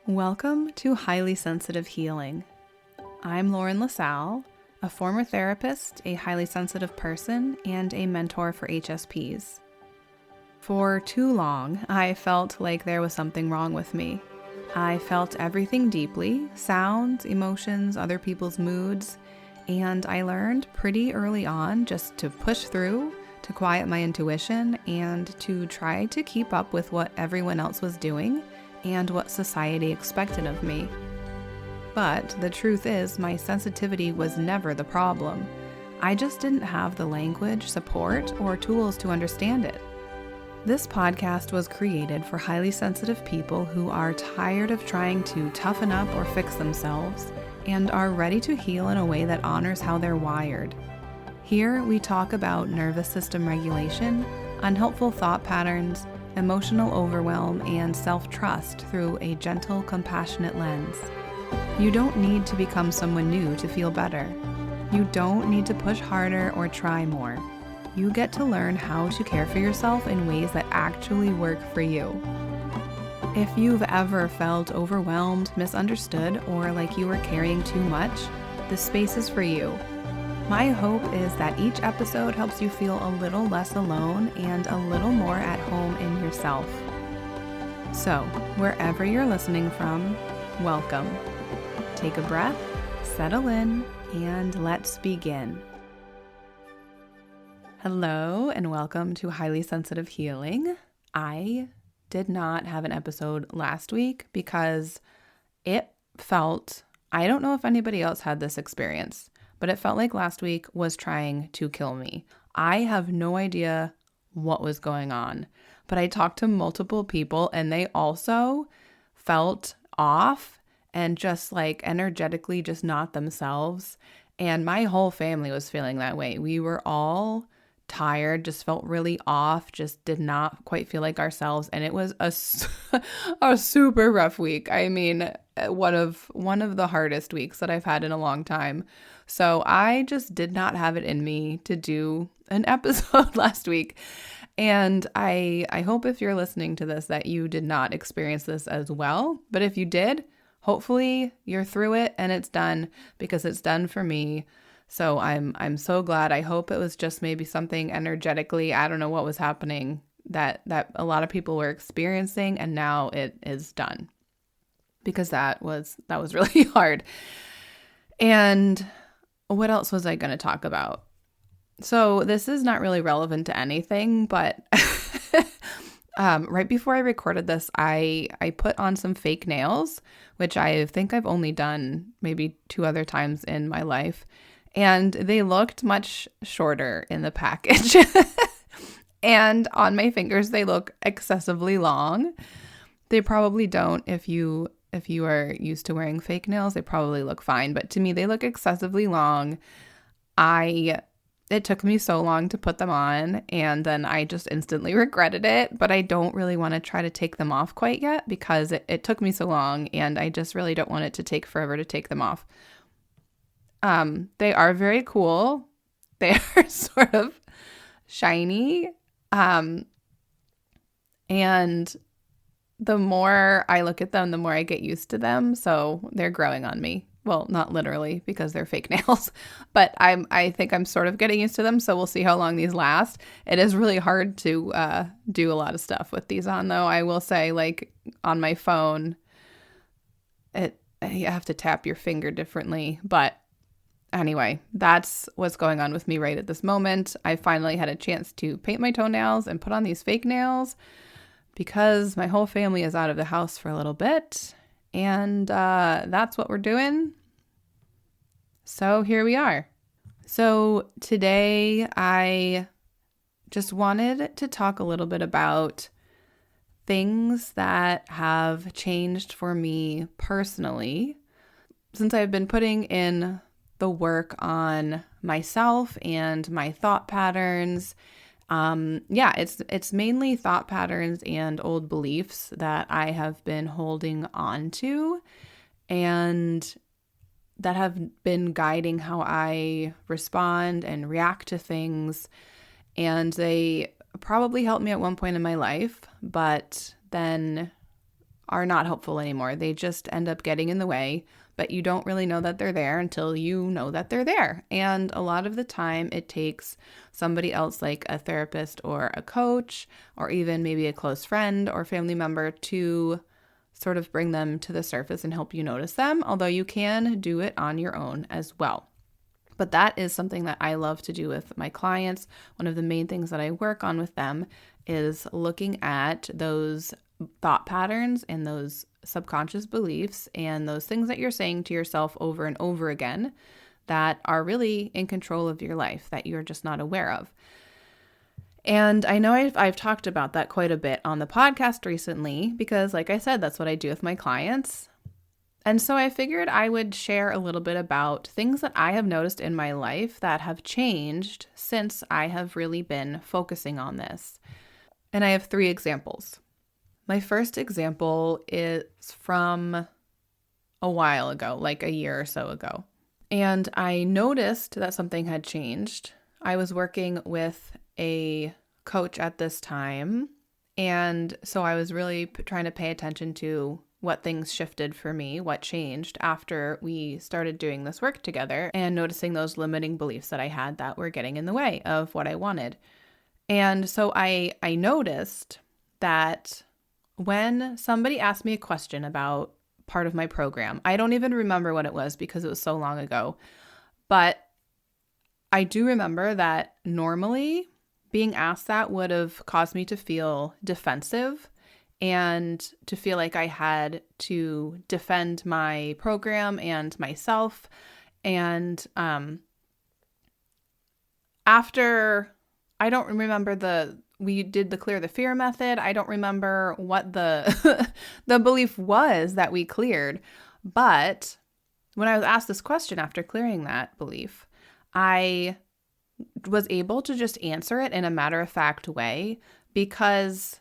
Welcome to Highly Sensitive Healing. I'm Lauren LaSalle, a former therapist, a highly sensitive person, and a mentor for HSPs. For too long, I felt like there was something wrong with me. I felt everything deeply, sounds, emotions, other people's moods, and I learned pretty early on just to push through, to quiet my intuition, and to try to keep up with what everyone else was doing and what society expected of me. But the truth is, my sensitivity was never the problem. I just didn't have the language, support, or tools to understand it. This podcast was created for highly sensitive people who are tired of trying to toughen up or fix themselves and are ready to heal in a way that honors how they're wired. Here, we talk about nervous system regulation, unhelpful thought patterns, emotional overwhelm, and self-trust through a gentle, compassionate lens. You don't need to become someone new to feel better. You don't need to push harder or try more. You get to learn how to care for yourself in ways that actually work for you. If you've ever felt overwhelmed, misunderstood, or like you were carrying too much, this space is for you. My hope is that each episode helps you feel a little less alone and a little more at home in yourself. So, wherever you're listening from, welcome. Take a breath, settle in, and let's begin. Hello, and welcome to Highly Sensitive Healing. I did not have an episode last week because it felt, I don't know if anybody else had this experience, but it felt like last week was trying to kill me. I have no idea what was going on, but I talked to multiple people and they also felt off and just like energetically just not themselves. And my whole family was feeling that way. We were all tired, just felt really off, just did not quite feel like ourselves. And it was a super rough week. I mean, one of the hardest weeks that I've had in a long time. So I just did not have it in me to do an episode last week. And I hope if you're listening to this that you did not experience this as well. But if you did, hopefully you're through it and it's done, because it's done for me. So I'm so glad. I hope it was just maybe something energetically, I don't know what was happening, that a lot of people were experiencing, and now it is done. Because that was really hard. And what else was I going to talk about? So this is not really relevant to anything, but right before I recorded this, I put on some fake nails, which I think I've only done maybe 2 other times in my life. And they looked much shorter in the package. And on my fingers, they look excessively long. They probably don't. If you are used to wearing fake nails, they probably look fine. But to me, they look excessively long. It took me so long to put them on, and then I just instantly regretted it. But I don't really want to try to take them off quite yet because it took me so long, and I just really don't want it to take forever to take them off. They are very cool. They are sort of shiny. And the more I look at them, the more I get used to them. So they're growing on me. Well, not literally because they're fake nails, but I think I'm sort of getting used to them. So we'll see how long these last. It is really hard to do a lot of stuff with these on, though. I will say, like on my phone, you have to tap your finger differently. But anyway, that's what's going on with me right at this moment. I finally had a chance to paint my toenails and put on these fake nails because my whole family is out of the house for a little bit. And that's what we're doing. So here we are. So today I just wanted to talk a little bit about things that have changed for me personally since I've been putting in the work on myself and my thought patterns. It's mainly thought patterns and old beliefs that I have been holding on to and that have been guiding how I respond and react to things. And they probably helped me at one point in my life, but then are not helpful anymore. They just end up getting in the way, but you don't really know that they're there until you know that they're there. And a lot of the time it takes somebody else, like a therapist or a coach, or even maybe a close friend or family member, to sort of bring them to the surface and help you notice them, although you can do it on your own as well. But that is something that I love to do with my clients. One of the main things that I work on with them is looking at those thought patterns and those subconscious beliefs and those things that you're saying to yourself over and over again that are really in control of your life that you're just not aware of. And I know I've talked about that quite a bit on the podcast recently because, like I said, that's what I do with my clients. And so I figured I would share a little bit about things that I have noticed in my life that have changed since I have really been focusing on this. And I have 3 examples. My first example is from a while ago, like a year or so ago. And I noticed that something had changed. I was working with a coach at this time, and so I was really trying to pay attention to what things shifted for me, what changed after we started doing this work together, and noticing those limiting beliefs that I had that were getting in the way of what I wanted. And so I noticed that when somebody asked me a question about part of my program, I don't even remember what it was because it was so long ago, but I do remember that normally being asked that would have caused me to feel defensive and to feel like I had to defend my program and myself. And after, I don't remember we did the clear the fear method. I don't remember what the the belief was that we cleared. But when I was asked this question after clearing that belief, I was able to just answer it in a matter-of-fact way because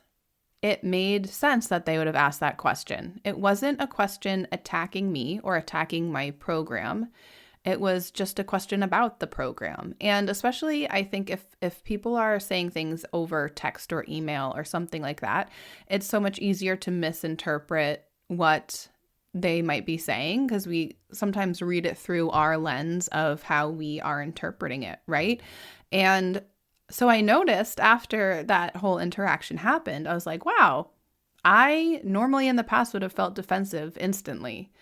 it made sense that they would have asked that question. It wasn't a question attacking me or attacking my program. It was just a question about the program. And especially, I think if people are saying things over text or email or something like that, it's so much easier to misinterpret what they might be saying because we sometimes read it through our lens of how we are interpreting it, right? And so I noticed after that whole interaction happened, I was like, wow, I normally in the past would have felt defensive instantly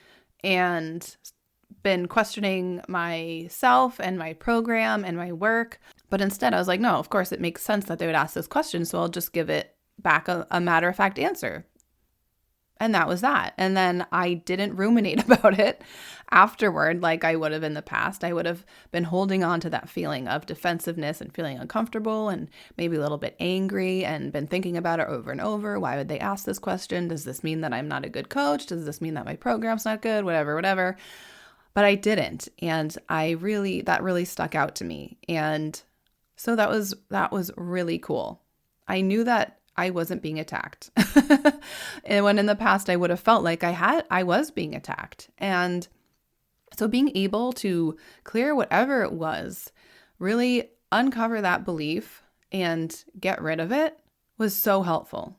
and been questioning myself and my program and my work. But instead I was like, no, of course it makes sense that they would ask this question. So I'll just give it back a matter-of-fact answer. And that was that. And then I didn't ruminate about it afterward like I would have in the past. I would have been holding on to that feeling of defensiveness and feeling uncomfortable and maybe a little bit angry and been thinking about it over and over. Why would they ask this question? Does this mean that I'm not a good coach? Does this mean that my program's not good? Whatever. But I didn't. And that really stuck out to me. And so that was really cool. I knew that I wasn't being attacked. And when in the past I would have felt like I was being attacked. And so being able to clear whatever it was, really uncover that belief and get rid of it was so helpful.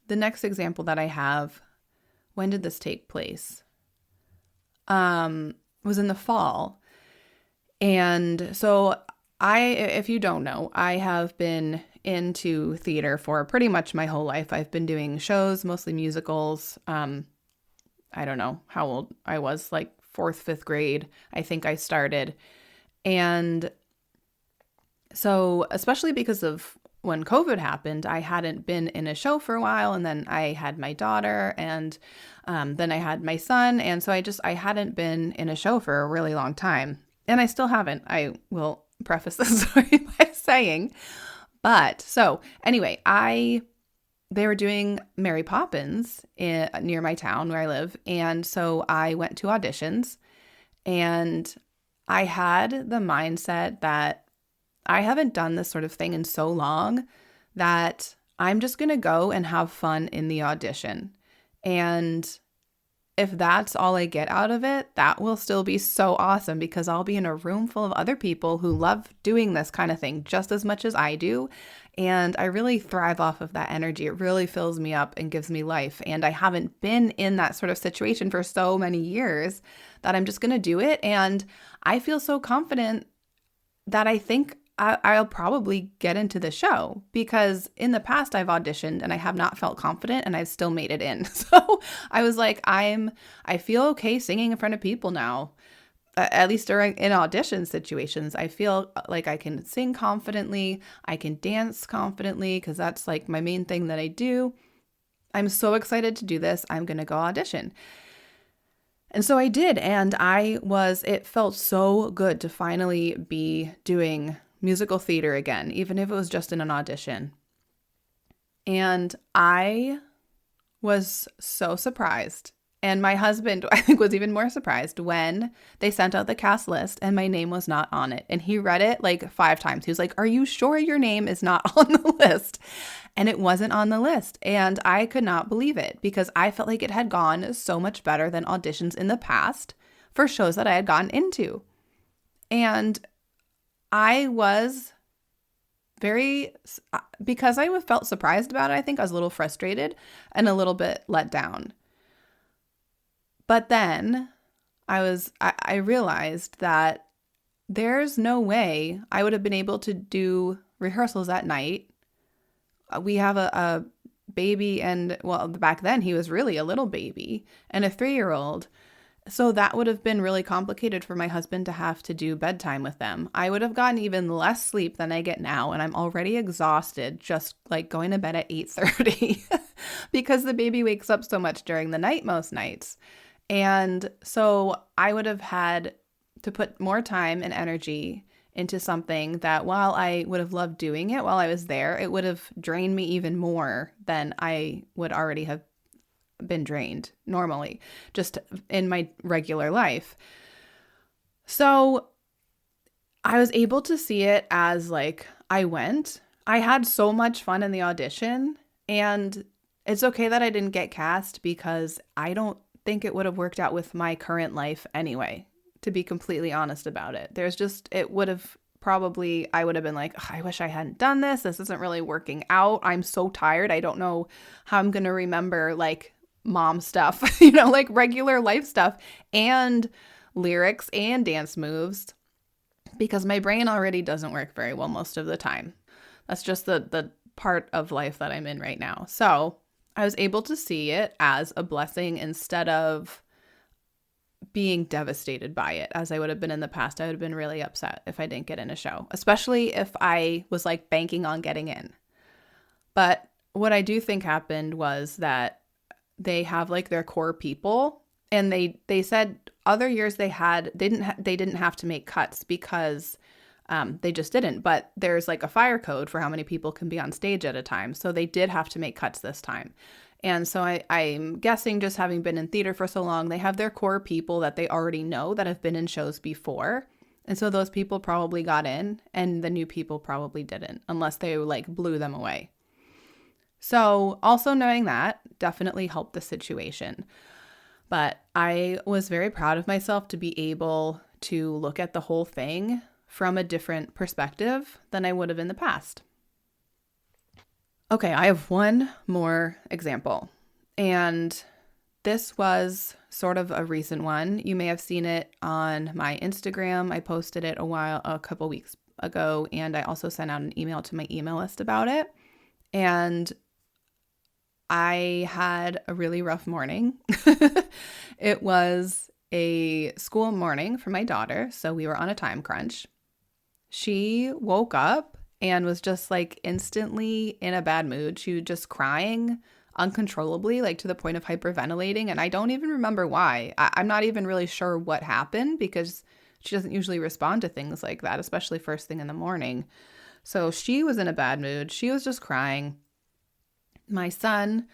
The next example that I have, when did this take place? Was in the fall. And so if you don't know, I have been into theater for pretty much my whole life. I've been doing shows, mostly musicals. I don't know how old I was, like 4th, 5th grade, I think I started. And so, especially because of when COVID happened, I hadn't been in a show for a while. And then I had my daughter and then I had my son. And so I hadn't been in a show for a really long time. And I still haven't. I will preface this story by saying. But so anyway, they were doing Mary Poppins near my town where I live. And so I went to auditions and I had the mindset that I haven't done this sort of thing in so long that I'm just going to go and have fun in the audition. And if that's all I get out of it, that will still be so awesome because I'll be in a room full of other people who love doing this kind of thing just as much as I do. And I really thrive off of that energy. It really fills me up and gives me life. And I haven't been in that sort of situation for so many years that I'm just going to do it. And I feel so confident that I think I'll probably get into the show because in the past I've auditioned and I have not felt confident and I've still made it in. So I was like, I feel okay singing in front of people now. At least in audition situations, I feel like I can sing confidently. I can dance confidently because that's like my main thing that I do. I'm so excited to do this. I'm going to go audition. And so I did. And it felt so good to finally be doing musical theater again, even if it was just in an audition. And I was so surprised. And my husband, I think, was even more surprised when they sent out the cast list and my name was not on it. And he read it like 5 times. He was like, "Are you sure your name is not on the list?" And it wasn't on the list. And I could not believe it because I felt like it had gone so much better than auditions in the past for shows that I had gotten into. And I was because I felt surprised about it, I think I was a little frustrated and a little bit let down. But then I realized that there's no way I would have been able to do rehearsals at night. We have a baby and, well, back then he was really a little baby and a 3-year-old. So that would have been really complicated for my husband to have to do bedtime with them. I would have gotten even less sleep than I get now, and I'm already exhausted just like going to bed at 8:30 because the baby wakes up so much during the night most nights. And so I would have had to put more time and energy into something that while I would have loved doing it while I was there, it would have drained me even more than I would already have been drained normally, just in my regular life. So I was able to see it as like I had so much fun in the audition, and it's okay that I didn't get cast because I don't think it would have worked out with my current life anyway, to be completely honest about it. I would have been like, I wish I hadn't done this. This isn't really working out. I'm so tired. I don't know how I'm going to remember like mom stuff, like regular life stuff and lyrics and dance moves because my brain already doesn't work very well most of the time. That's just the part of life that I'm in right now. So I was able to see it as a blessing instead of being devastated by it as I would have been in the past. I would have been really upset if I didn't get in a show, especially if I was like banking on getting in. But what I do think happened was that they have like their core people, and they said other years they didn't have to make cuts because they just didn't. But there's like a fire code for how many people can be on stage at a time. So they did have to make cuts this time. And so I'm guessing, just having been in theater for so long, they have their core people that they already know that have been in shows before. And so those people probably got in and the new people probably didn't, unless they like blew them away. So also knowing that definitely helped the situation. But I was very proud of myself to be able to look at the whole thing from a different perspective than I would have in the past. Okay, I have one more example, and this was sort of a recent one. You may have seen it on my Instagram. I posted it a couple weeks ago, and I also sent out an email to my email list about it. And I had a really rough morning. It was a school morning for my daughter, so we were on a time crunch. She woke up and was just like instantly in a bad mood. She was just crying uncontrollably, like to the point of hyperventilating. And I don't even remember why. I'm not even really sure what happened because she doesn't usually respond to things like that, especially first thing in the morning. So she was in a bad mood. She was just crying. My son,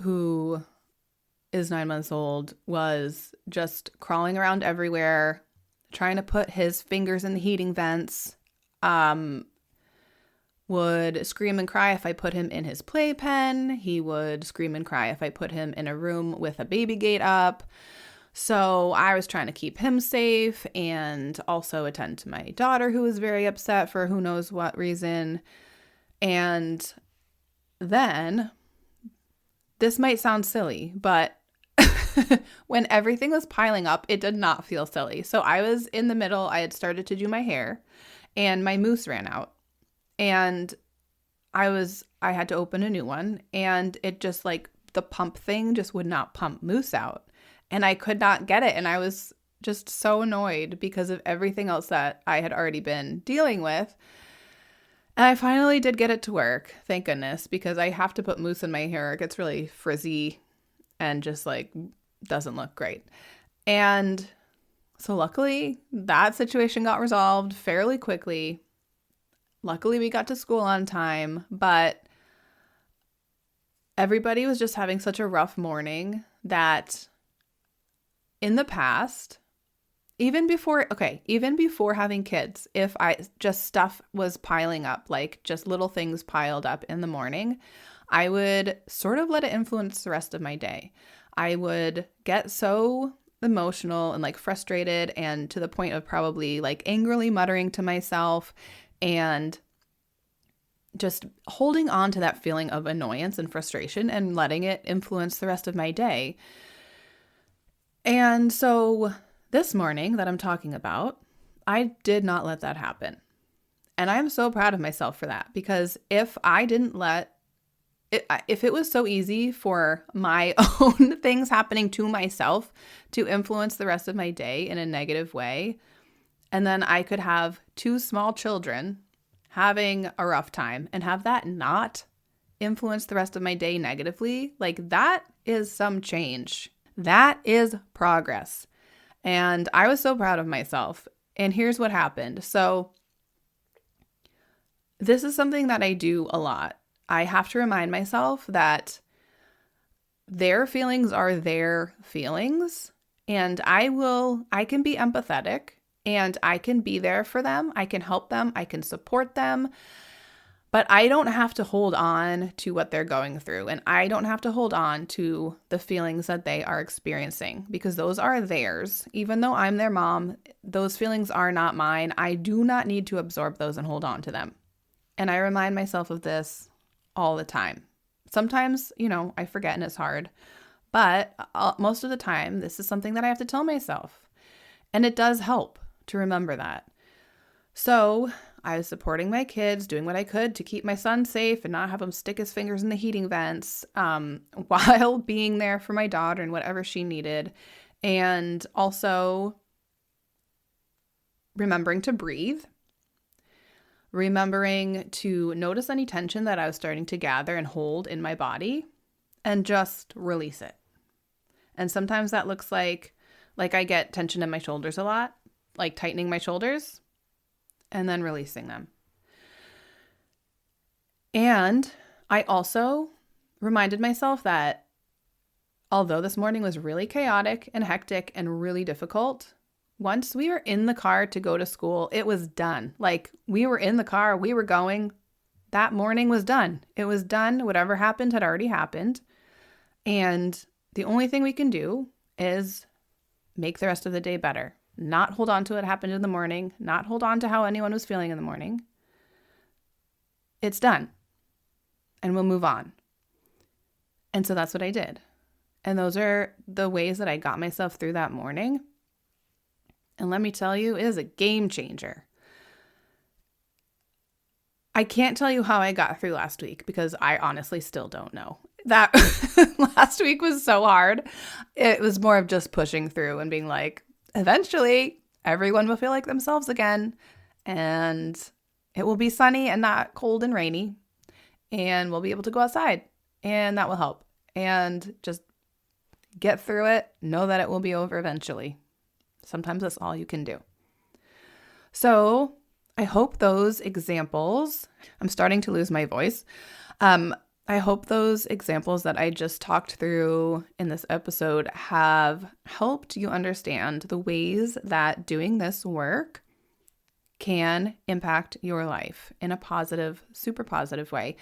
who is 9 months old, was just crawling around everywhere, trying to put his fingers in the heating vents, would scream and cry if I put him in his playpen. He would scream and cry if I put him in a room with a baby gate up. So I was trying to keep him safe and also attend to my daughter, who was very upset for who knows what reason. And then, this might sound silly, but when everything was piling up, it did not feel silly. So I was in the middle. I had started to do my hair and my mousse ran out. And I had to open a new one, and it just like the pump thing just would not pump mousse out. And I could not get it. And I was just so annoyed because of everything else that I had already been dealing with. And I finally did get it to work, thank goodness, because I have to put mousse in my hair. It gets really frizzy and just like doesn't look great. And so luckily that situation got resolved fairly quickly. Luckily we got to school on time, but everybody was just having such a rough morning that in the past, even before having kids, if stuff was piling up, like just little things piled up in the morning, I would sort of let it influence the rest of my day. I would get so emotional and like frustrated and to the point of probably like angrily muttering to myself and just holding on to that feeling of annoyance and frustration and letting it influence the rest of my day. And so this morning that I'm talking about, I did not let that happen. And I'm so proud of myself for that, because if it was so easy for my own things happening to myself to influence the rest of my day in a negative way, and then I could have two small children having a rough time and have that not influence the rest of my day negatively, like that is some change. That is progress. And I was so proud of myself. And here's what happened. So this is something that I do a lot. I have to remind myself that their feelings are their feelings, and I can be empathetic and I can be there for them. I can help them. I can support them. But I don't have to hold on to what they're going through, and I don't have to hold on to the feelings that they are experiencing, because those are theirs. Even though I'm their mom, those feelings are not mine. I do not need to absorb those and hold on to them. And I remind myself of this all the time. Sometimes, I forget and it's hard, but most of the time, this is something that I have to tell myself. And it does help to remember that. So I was supporting my kids, doing what I could to keep my son safe and not have him stick his fingers in the heating vents, while being there for my daughter and whatever she needed. And also remembering to breathe, remembering to notice any tension that I was starting to gather and hold in my body and just release it. And sometimes that looks like I get tension in my shoulders a lot, like tightening my shoulders and then releasing them. And I also reminded myself that although this morning was really chaotic and hectic and really difficult, once we were in the car to go to school, it was done. Like, we were in the car, we were going. That morning was done. It was done. Whatever happened had already happened. And the only thing we can do is make the rest of the day better. Not hold on to what happened in the morning, not hold on to how anyone was feeling in the morning. It's done. And we'll move on. And so that's what I did. And those are the ways that I got myself through that morning. And let me tell you, it is a game changer. I can't tell you how I got through last week because I honestly still don't know. That last week was so hard. It was more of just pushing through and being like, eventually everyone will feel like themselves again, and it will be sunny and not cold and rainy, and we'll be able to go outside, and that will help. And just get through it. Know that it will be over eventually. Sometimes that's all you can do. So I hope those examples, I'm starting to lose my voice. I hope those examples that I just talked through in this episode have helped you understand the ways that doing this work can impact your life in a positive, super positive way.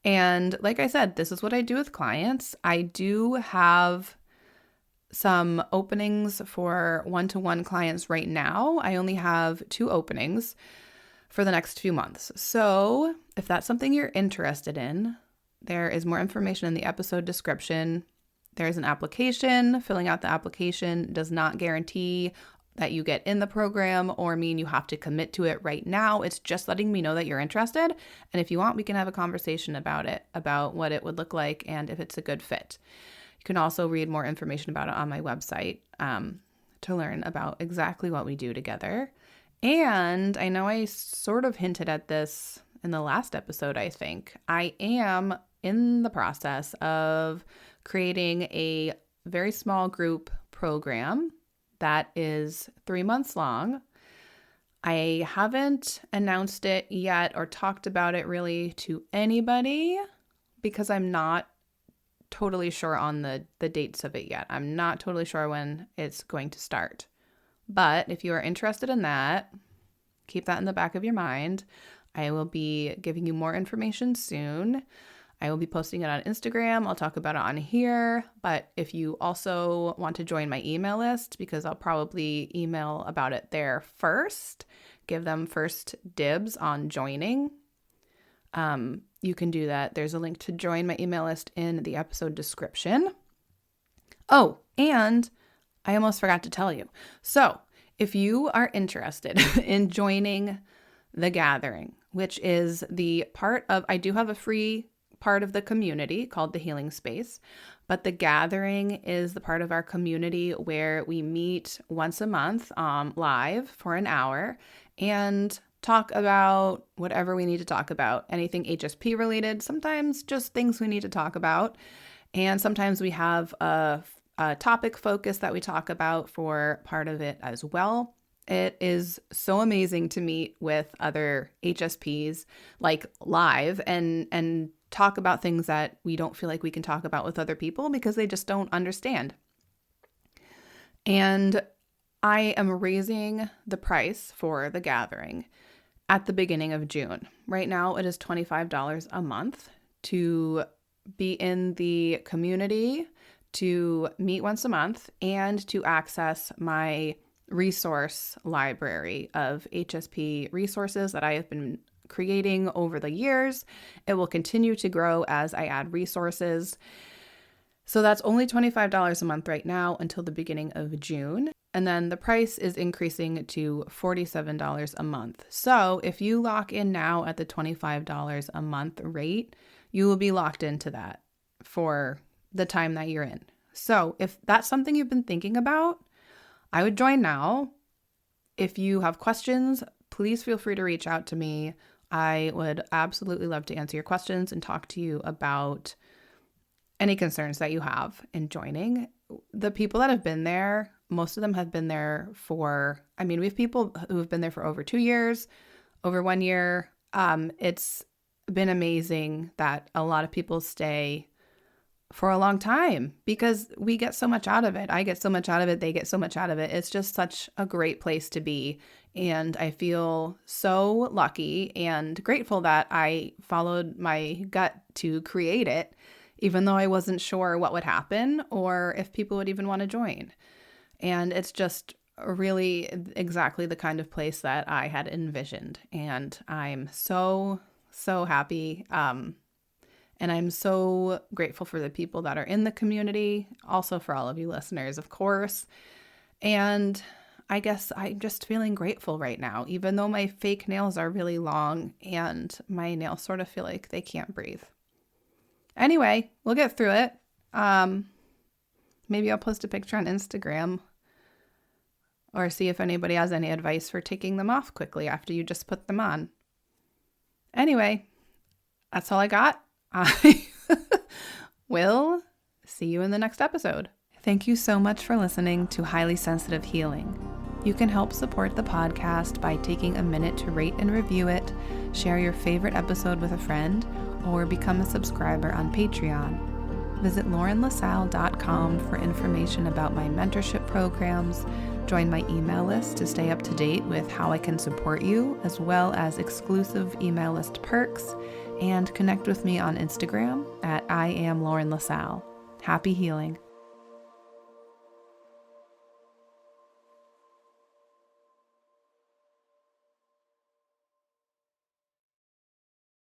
And like I said, this is what I do with clients. I do have some openings for one-to-one clients right now. I only have 2 openings for the next few months. So if that's something you're interested in, there is more information in the episode description. There's an application. Filling out the application does not guarantee that you get in the program or mean you have to commit to it right now. It's just letting me know that you're interested. And if you want, we can have a conversation about it, about what it would look like and if it's a good fit. You can also read more information about it on my website to learn about exactly what we do together. And I know I sort of hinted at this in the last episode, I think. I am in the process of creating a very small group program that is 3 months long. I haven't announced it yet or talked about it really to anybody because I'm not totally sure on the dates of it yet. I'm not totally sure when it's going to start. But if you are interested in that, keep that in the back of your mind. I will be giving you more information soon. I will be posting it on Instagram. I'll talk about it on here. But if you also want to join my email list, because I'll probably email about it there first, give them first dibs on joining. You can do that. There's a link to join my email list in the episode description. Oh, and I almost forgot to tell you. So if you are interested in joining the gathering, which is the part of, I do have a free part of the community called the Healing Space, but the gathering is the part of our community where we meet once a month live for an hour and talk about whatever we need to talk about, anything HSP related, sometimes just things we need to talk about. And sometimes we have a topic focus that we talk about for part of it as well. It is so amazing to meet with other HSPs like live and talk about things that we don't feel like we can talk about with other people because they just don't understand. And I am raising the price for the gathering at the beginning of June. Right now, it is $25 a month to be in the community, to meet once a month, and to access my resource library of HSP resources that I have been creating over the years. It will continue to grow as I add resources. So that's only $25 a month right now until the beginning of June. And then the price is increasing to $47 a month. So if you lock in now at the $25 a month rate, you will be locked into that for the time that you're in. So if that's something you've been thinking about, I would join now. If you have questions, please feel free to reach out to me. I would absolutely love to answer your questions and talk to you about any concerns that you have in joining. The people that have been there, most of them have been there for, we have people who have been there for over 2 years, over 1 year. It's been amazing that a lot of people stay for a long time because we get so much out of it. I get so much out of it. They get so much out of it. It's just such a great place to be. And I feel so lucky and grateful that I followed my gut to create it, even though I wasn't sure what would happen or if people would even want to join. And it's just really exactly the kind of place that I had envisioned. And I'm so, so happy. And I'm so grateful for the people that are in the community, also for all of you listeners, of course. And I guess I'm just feeling grateful right now, even though my fake nails are really long and my nails sort of feel like they can't breathe. Anyway, we'll get through it. Maybe I'll post a picture on Instagram or see if anybody has any advice for taking them off quickly after you just put them on. Anyway, that's all I got. I will see you in the next episode. Thank you so much for listening to Highly Sensitive Healing. You can help support the podcast by taking a minute to rate and review it, share your favorite episode with a friend, or become a subscriber on Patreon. Visit laurenlasalle.com for information about my mentorship programs, Join my email list to stay up to date with how I can support you, as well as exclusive email list perks, and connect with me on Instagram at I am Lauren LaSalle. Happy healing.